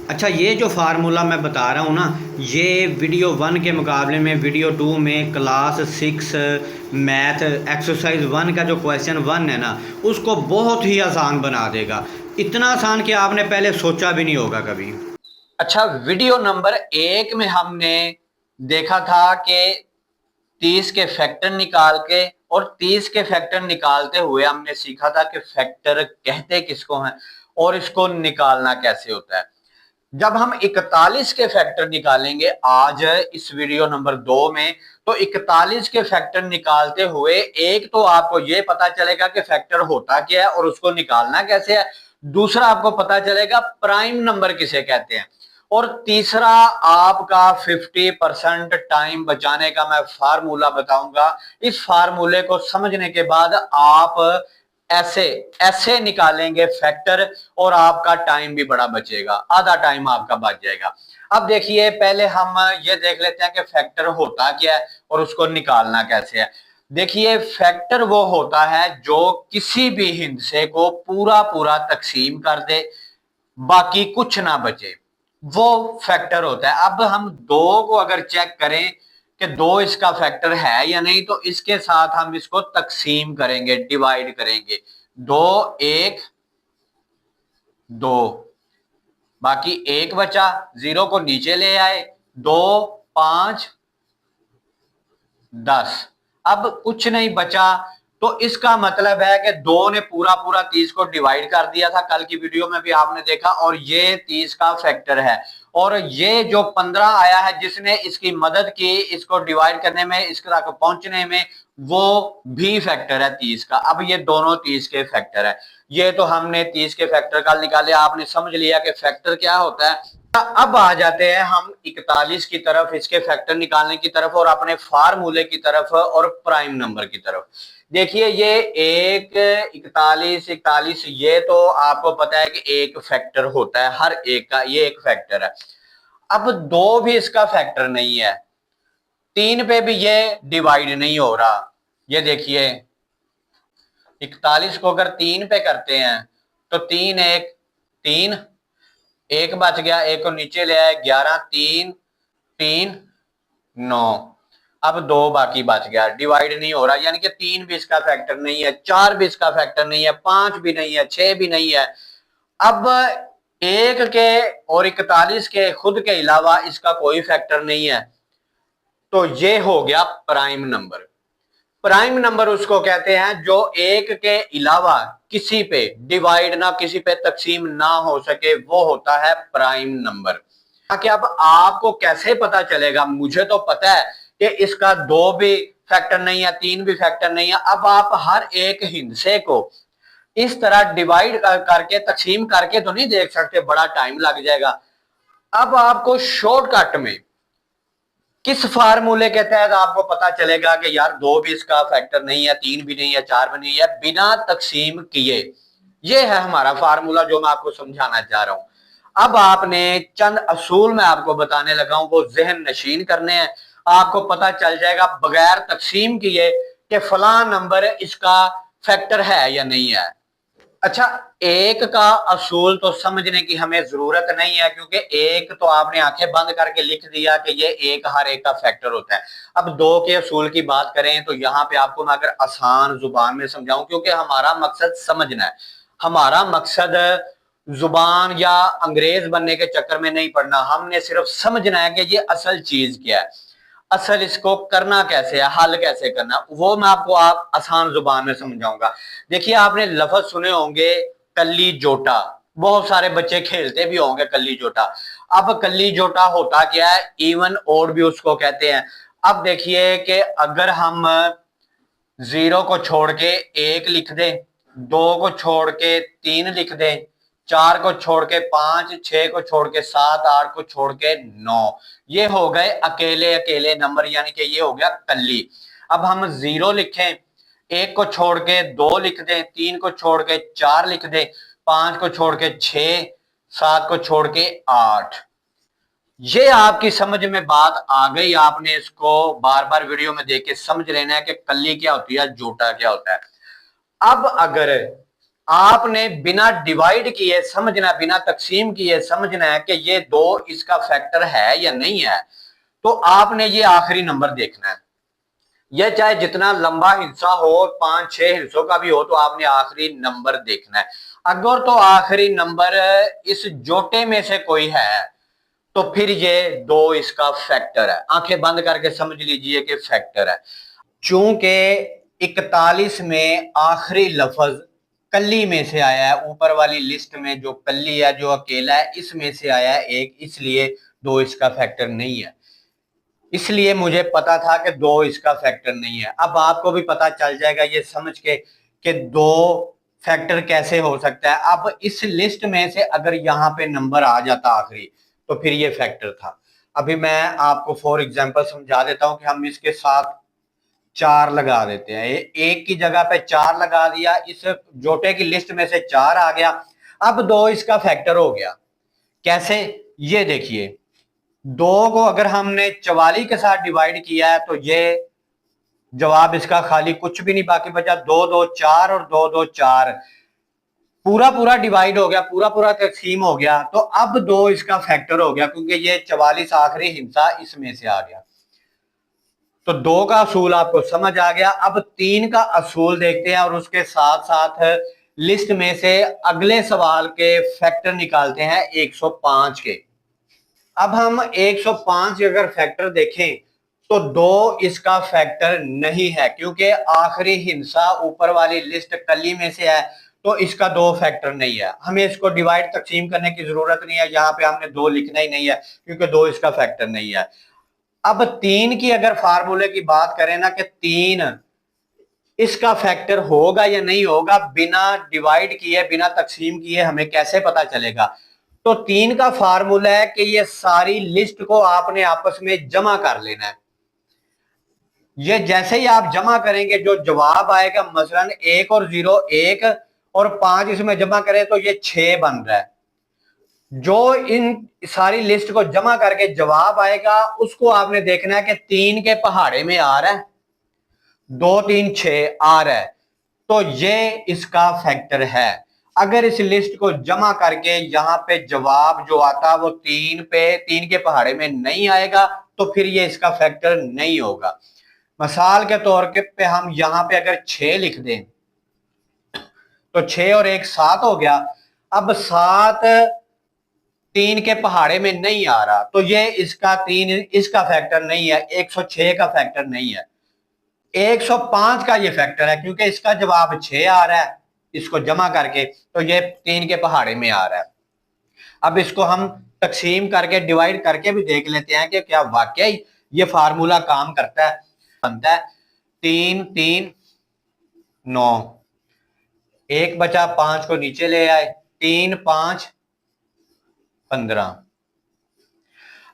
अच्छा, ये जो फार्मूला मैं बता रहा हूँ ना, ये वीडियो 1 के मुकाबले में वीडियो 2 में क्लास 6 मैथ एक्सरसाइज 1 का जो क्वेश्चन 1 है ना, उसको बहुत ही आसान बना देगा। इतना आसान कि आपने पहले सोचा भी नहीं होगा कभी। अच्छा, वीडियो नंबर 1 में हमने देखा था कि 30 के फैक्टर निकाल के और 30 के फैक्टर निकालते हुए हमने सीखा था कि फैक्टर कहते किसको हैं और इसको निकालना कैसे होता है। जब हम 41 के फैक्टर निकालेंगे आज इस वीडियो नंबर 2 में, तो 41 के फैक्टर निकालते हुए एक तो आपको यह पता चलेगा कि फैक्टर होता क्या है और उसको निकालना कैसे है। दूसरा आपको पता चलेगा प्राइम नंबर किसे कहते हैं। और तीसरा आपका 50% टाइम बचाने का मैं फार्मूला बताऊंगा। इस फार्मूले को समझने के बाद आप ऐसे ऐसे निकालेंगे फैक्टर और आपका टाइम भी बड़ा बचेगा, आधा टाइम आपका बच जाएगा। अब देखिए, पहले हम ये देख लेते हैं कि फैक्टर होता क्या है और उसको निकालना कैसे है। देखिए, फैक्टर वो होता है जो किसी भी हिस्से को पूरा पूरा तकसीम कर दे, बाकी कुछ ना बचे, वो फैक्टर होता है। अब हम दो को अगर चेक करें कि दो इसका फैक्टर है या नहीं, तो इसके साथ हम इसको तकसीम करेंगे, डिवाइड करेंगे। दो, एक, दो, बाकी एक बचा, जीरो को नीचे ले आए, दो, पांच, 10। अब कुछ नहीं बचा, तो इसका मतलब है कि दो ने पूरा पूरा 30 को डिवाइड कर दिया था, कल की वीडियो में भी आपने देखा, और ये 30 का फैक्टर है। और ये जो 15 आया है जिसने इसकी मदद की इसको डिवाइड करने में, इस तक पहुंचने में, वो भी फैक्टर है 30 का। अब ये दोनों 30 के फैक्टर है। ये तो हमने 30 के फैक्टर कल निकाले, आपने समझ लिया कि फैक्टर क्या होता है। अब आ जाते हैं हम 41 की तरफ, इसके फैक्टर निकालने की तरफ और अपने फार्मूले की तरफ और प्राइम नंबर की तरफ। देखिए, ये एक 41 41, ये तो आपको पता है कि एक फैक्टर होता है, हर एक का ये एक फैक्टर है। अब दो भी इसका फैक्टर नहीं है, तीन पे भी ये डिवाइड नहीं हो रहा। ये देखिए, 41 को अगर तीन पे करते हैं तो तीन एक, तीन, एक बच गया, एक को नीचे ले आए, 11, तीन, तीन, 9। अब दो बाकी बच गया, डिवाइड नहीं हो रहा, यानी कि तीन भी इसका फैक्टर नहीं है, चार भी इसका फैक्टर नहीं है, पांच भी नहीं है, छह भी नहीं है। अब एक के और 41 के खुद के अलावा इसका कोई फैक्टर नहीं है, तो ये हो गया प्राइम नंबर। प्राइम नंबर उसको कहते हैं जो एक के अलावा किसी पे डिवाइड ना, किसी पे तकसीम ना हो सके, वो होता है प्राइम नंबर। कि अब आपको कैसे पता चलेगा, मुझे तो पता है कि इसका दो भी फैक्टर नहीं है, तीन भी फैक्टर नहीं है। अब आप हर एक हिस्से को इस तरह डिवाइड करके तकसीम करके तो नहीं देख सकते, बड़ा टाइम लग जाएगा। अब आपको शॉर्टकट में किस फार्मूले के तहत आपको पता चलेगा कि यार दो भी इसका फैक्टर नहीं है, तीन भी नहीं है, चार भी नहीं है, बिना तकसीम किए। ये है हमारा फार्मूला जो मैं आपको समझाना चाह रहा हूं। अब आपने चंद असूल मैं आपको बताने लगा हूं, वो जहन नशीन करने हैं। आपको पता चल जाएगा बगैर तकसीम किए कि फला नंबर इसका फैक्टर है या नहीं है। अच्छा, एक का असूल तो समझने की हमें जरूरत नहीं है, क्योंकि एक तो आपने आंखें बंद करके लिख दिया कि ये एक हर एक का फैक्टर होता है। अब दो के असूल की बात करें तो यहाँ पे आपको मैं अगर आसान जुबान में समझाऊं, क्योंकि हमारा मकसद समझना है, हमारा मकसद जुबान या अंग्रेज बनने के चक्कर में नहीं पड़ना, हमने सिर्फ समझना है कि ये असल चीज क्या है, असल इसको करना कैसे है, हल कैसे करना, वो मैं आपको आप आसान जुबान में समझाऊंगा। देखिए, आपने लफ्ज सुने होंगे कल्ली जोटा, बहुत सारे बच्चे खेलते भी होंगे कल्ली जोटा। अब कल्ली जोटा होता क्या है, इवन ओड भी उसको कहते हैं। अब देखिए कि अगर हम जीरो को छोड़ के एक लिख दें, दो को छोड़ के तीन लिख दें, चार को छोड़ के पांच, छह को छोड़ के सात, आठ को छोड़ के नौ, ये हो गए अकेले अकेले नंबर, यानी कि ये हो गया कल्ली। अब हम जीरो लिखें, एक को छोड़ के दो लिख दें, तीन को छोड़ के चार लिख दें, पांच को छोड़ के छह, सात को छोड़ के आठ। ये आपकी समझ में बात आ गई, आपने इसको बार बार वीडियो में देख के समझ लेना है कि कल्ली क्या होती है, जोटा क्या होता है। अब अगर आपने बिना डिवाइड किए समझना, बिना तकसीम किए समझना है कि ये 2 इसका फैक्टर है या नहीं है। तो आपने ये आखिरी नंबर देखना है, यह चाहे जितना लंबा हिस्सा हो, 5-6 हिस्सों का भी हो, तो आपने आखिरी नंबर देखना है। अगर तो आखिरी नंबर इस जोटे में से कोई है तो फिर ये 2 इसका फैक्टर है। आंखें बंद करके समझ लीजिए कि फैक्टर है। चूंकि 41 में आखिरी लफ्ज कली में से आया है, ऊपर वाली लिस्ट में जो कली है, जो अकेला है, इसमें से आया है एक, इसलिए 2 इसका फैक्टर नहीं है। इसलिए मुझे पता था कि 2 इसका फैक्टर नहीं है। अब आपको भी पता चल जाएगा ये समझ के कि 2 फैक्टर कैसे हो सकता है। अब इस लिस्ट में से अगर यहाँ पे नंबर आ जाता आखिरी, तो फिर ये फैक्टर था। अभी मैं आपको फॉर एग्जांपल समझा देता हूं कि हम इसके साथ 4 लगा देते हैं। एक की जगह पे 4 लगा दिया, इस जोटे की लिस्ट में से 4 आ गया। अब 2 इसका फैक्टर हो गया। कैसे, ये देखिए, 2 को अगर हमने 44 के साथ डिवाइड किया है तो ये जवाब इसका खाली कुछ भी नहीं बाकी बचा। 2 2 4 और 2 2 4 पूरा पूरा डिवाइड हो गया, पूरा पूरा तकसीम हो गया। तो अब 2 इसका फैक्टर हो गया क्योंकि ये 44 आखिरी हिस्सा इसमें से आ गया। तो 2 का असूल आपको समझ आ गया। अब 3 का असूल देखते हैं और उसके साथ साथ लिस्ट में से अगले सवाल के फैक्टर निकालते हैं 105 के। अब हम 105 अगर फैक्टर देखें तो 2 इसका फैक्टर नहीं है क्योंकि आखिरी हिस्सा ऊपर वाली लिस्ट कली में से है, तो इसका 2 फैक्टर नहीं है। हमें इसको डिवाइड तकसीम करने की जरूरत नहीं है, यहाँ पे हमने 2 लिखना ही नहीं है क्योंकि 2 इसका फैक्टर नहीं है। अब 3 की अगर फार्मूले की बात करें ना कि 3 इसका फैक्टर होगा या नहीं होगा, बिना डिवाइड किए, बिना तकसीम किए हमें कैसे पता चलेगा? तो 3 का फार्मूला है कि ये सारी लिस्ट को आपने आपस में जमा कर लेना है। ये जैसे ही आप जमा करेंगे जो जवाब आएगा, मसलन 1 और 0 1 और 5 इसमें जमा करें तो ये 6 बन रहा है। जो इन सारी लिस्ट को जमा करके जवाब आएगा उसको आपने देखना है कि 3 के पहाड़े में आ रहा है, 2 3 6 आ रहा है, तो ये इसका फैक्टर है। अगर इस लिस्ट को जमा करके यहाँ पे जवाब जो आता वो 3 के पहाड़े में नहीं आएगा तो फिर ये इसका फैक्टर नहीं होगा। मिसाल के तौर पे हम यहाँ पे अगर 6 लिख दें तो 6 और 1 7 हो गया। अब 7 3 के पहाड़े में नहीं आ रहा तो ये इसका 3 इसका फैक्टर नहीं है, 106 का फैक्टर नहीं है। 105 का ये फैक्टर है क्योंकि इसका जवाब 6 आ रहा है, इसको जमा करके तो ये 3 के पहाड़े में आ रहा है। अब इसको हम तकसीम करके डिवाइड करके भी देख लेते हैं कि क्या वाकई ये फार्मूला काम करता है। बनता है 3 3 9, 1 बचा, 5 को नीचे ले आए, 3 5 15।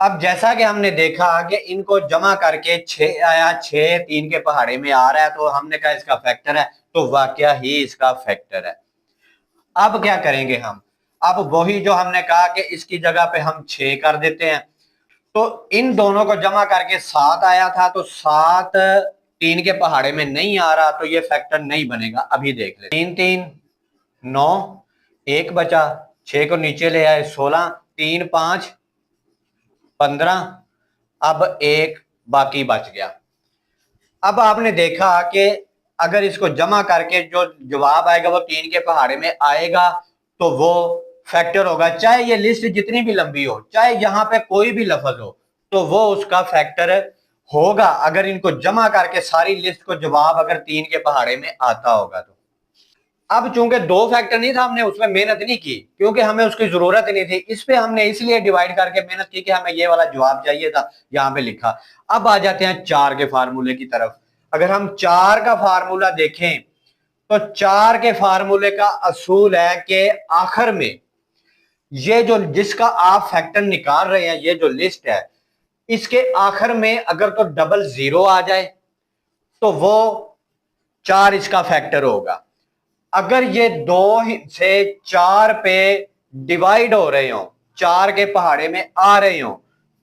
अब जैसा कि हमने देखा कि इनको जमा करके 6 आया, 6 3 के पहाड़े में आ रहा है तो हमने कहा इसका फैक्टर है, तो वाकया ही इसका फैक्टर है। अब क्या करेंगे हम? अब वही जो हमने कहा कि इसकी जगह पे हम 6 कर देते हैं, तो इन दोनों को जमा करके 7 आया था तो 7 3 के पहाड़े में नहीं आ रहा तो ये फैक्टर नहीं बनेगा। अभी देख ले, 3 3 9, 1 बचा, 6 को नीचे ले आए, 16, 3 5 15, अब 1 बाकी बच गया। अब आपने देखा कि अगर इसको जमा करके जो जवाब आएगा वो 3 के पहाड़े में आएगा तो वो फैक्टर होगा, चाहे ये लिस्ट जितनी भी लंबी हो, चाहे यहाँ पे कोई भी लफ्ज हो, तो वो उसका फैक्टर होगा अगर इनको जमा करके सारी लिस्ट को जवाब अगर 3 के पहाड़े में आता होगा तो। अब चूंकि 2 फैक्टर नहीं था, हमने उसमें मेहनत नहीं की क्योंकि हमें उसकी जरूरत नहीं थी। इस पे हमने इसलिए डिवाइड करके मेहनत की कि हमें ये वाला जवाब चाहिए था, यहाँ पे लिखा। अब आ जाते हैं 4 के फार्मूले की तरफ। अगर हम 4 का फार्मूला देखें तो 4 के फार्मूले का असूल है कि आखिर में ये जो जिसका आप फैक्टर निकाल रहे हैं, ये जो लिस्ट है, इसके आखिर में अगर तो डबल 0 आ जाए तो वो 4 इसका फैक्टर होगा। अगर ये 2 से 4 पे डिवाइड हो रहे हो, 4 के पहाड़े में आ रहे हो,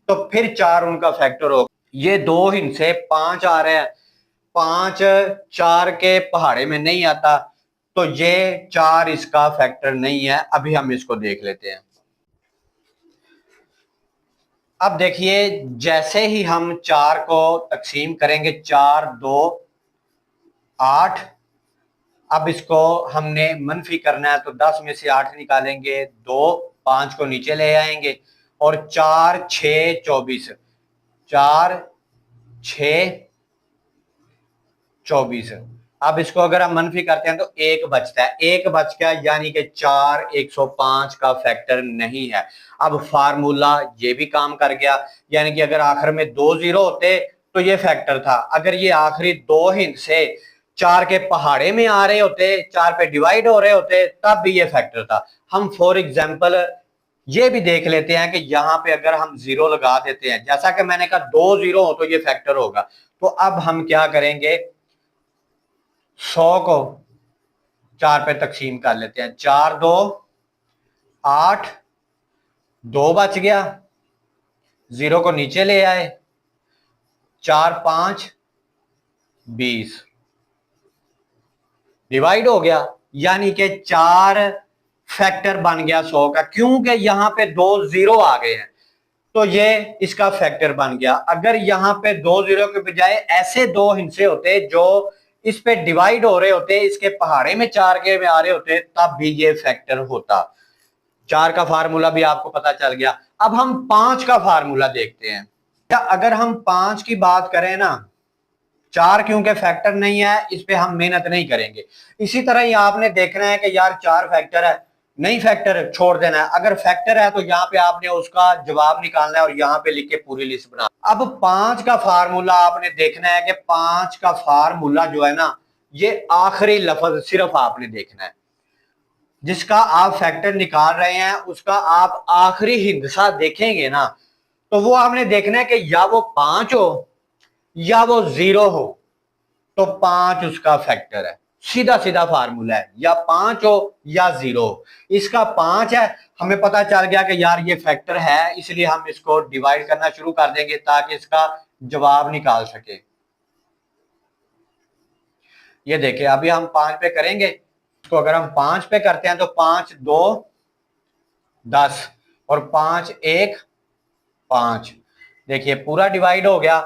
तो फिर 4 उनका फैक्टर होगा। ये 2 हिस्से 5 आ रहे हैं, 5 4 के पहाड़े में नहीं आता तो ये 4 इसका फैक्टर नहीं है। अभी हम इसको देख लेते हैं। अब देखिए, जैसे ही हम 4 को तकसीम करेंगे, 4 2 8, अब इसको हमने मनफी करना है तो 10 में से 8 निकालेंगे, 2 5 को नीचे ले आएंगे और 4 6 24, 4 6 24। अब इसको अगर हम मनफी करते हैं तो 1 बचता है, 1 बच गया, यानी कि 4 105 का फैक्टर नहीं है। अब फार्मूला ये भी काम कर गया, यानी कि अगर आखिर में 2 जीरो होते तो ये फैक्टर था। अगर ये आखिरी 2 हिस्से 4 के पहाड़े में आ रहे होते, 4 पे डिवाइड हो रहे होते, तब भी ये फैक्टर था। हम फॉर एग्जाम्पल ये भी देख लेते हैं कि यहाँ पे अगर हम 0 लगा देते हैं, जैसा कि मैंने कहा 2 जीरो हो तो ये फैक्टर होगा। तो अब हम क्या करेंगे, 100 को 4 पे तकसीम कर लेते हैं। 4 2 8, 2 बच गया, 0 को नीचे ले आए, 4 5 20, डिवाइड हो गया, यानी कि 4 फैक्टर बन गया 100 का, क्योंकि यहां पे 2 जीरो आ गए हैं तो ये इसका फैक्टर बन गया। अगर यहां पे 2 जीरो के बजाय ऐसे 2 हिस्से होते जो इस पे डिवाइड हो रहे होते, इसके पहाड़े में 4 के में आ रहे होते, तब भी ये फैक्टर होता। 4 का फार्मूला भी आपको पता चल गया। अब हम 5 का फार्मूला देखते हैं। अगर हम 5 की बात करें ना, 4 क्योंकि फैक्टर नहीं है, इस पे हम मेहनत नहीं करेंगे। इसी तरह ही आपने देखना है कि यार 4 फैक्टर है, नहीं फैक्टर छोड़ देना है। अगर फैक्टर है तो यहाँ पे आपने उसका जवाब निकालना है और यहाँ पे लिख के पूरी लिस्ट बना। अब 5 का फार्मूला आपने देखना है कि 5 का फार्मूला जो है ना, ये आखिरी लफ्ज सिर्फ आपने देखना है। जिसका आप फैक्टर निकाल रहे हैं उसका आप आखिरी हिस्सा देखेंगे ना, तो वो आपने देखना है कि या वो 5 हो या वो 0 हो, तो 5 उसका फैक्टर है। सीधा सीधा फार्मूला है, या 5 हो या 0 हो। इसका 5 है, हमें पता चल गया कि यार ये फैक्टर है, इसलिए हम इसको डिवाइड करना शुरू कर देंगे ताकि इसका जवाब निकाल सके। ये देखिए, अभी हम 5 पे करेंगे, इसको अगर हम 5 पे करते हैं तो 5 2 10 और 5 1 5, देखिए पूरा डिवाइड हो गया।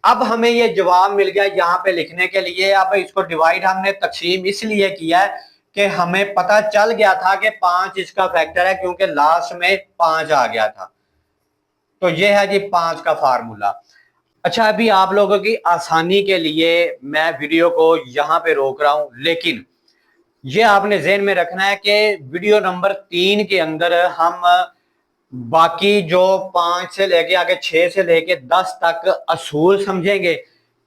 अब हमें ये जवाब मिल गया यहाँ पे लिखने के लिए। अब इसको डिवाइड हमने तकसीम इसलिए किया है कि हमें पता चल गया था कि 5 इसका फैक्टर है, क्योंकि लास्ट में 5 आ गया था। तो ये है जी 5 का फार्मूला। अच्छा, अभी आप लोगों की आसानी के लिए मैं वीडियो को यहाँ पे रोक रहा हूं, लेकिन ये आपने ज़हन में रखना है कि वीडियो नंबर 3 के अंदर हम बाकी जो 5 से लेके आगे 6 से लेके 10 तक असूल समझेंगे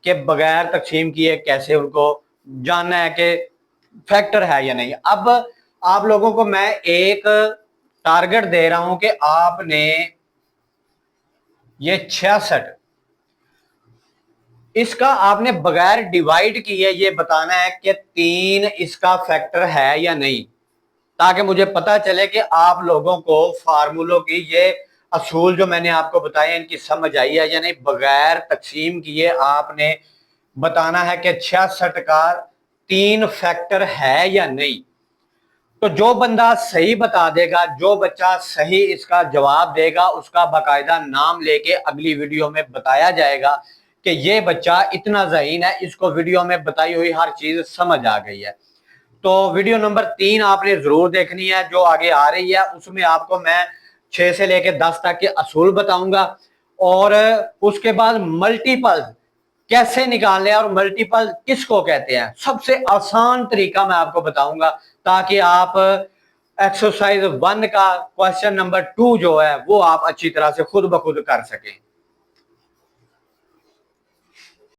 कि बगैर तकसीम किए कैसे उनको जानना है कि फैक्टर है या नहीं। अब आप लोगों को मैं एक टारगेट दे रहा हूं कि आपने ये 66 इसका आपने बगैर डिवाइड किए ये बताना है कि 3 इसका फैक्टर है या नहीं, ताकि मुझे पता चले कि आप लोगों को फार्मूलों की ये असूल जो मैंने आपको बताए इनकी समझ आई है या नहीं। बगैर तकसीम किए आपने बताना है कि 66 का 3 फैक्टर है या नहीं। तो जो बंदा सही बता देगा, जो बच्चा सही इसका जवाब देगा, उसका बाकायदा नाम लेके अगली वीडियो में बताया जाएगा कि ये बच्चा इतना ज़हीन है, इसको वीडियो में बताई हुई हर चीज समझ आ गई है। तो वीडियो नंबर 3 आपने जरूर देखनी है, जो आगे आ रही है उसमें आपको मैं 6 से लेके 10 तक के असूल बताऊंगा और उसके बाद मल्टीपल कैसे निकालने और मल्टीपल किसको कहते हैं, सबसे आसान तरीका मैं आपको बताऊंगा, ताकि आप एक्सरसाइज 1 का क्वेश्चन नंबर 2 जो है वो आप अच्छी तरह से खुद ब खुद कर सकें।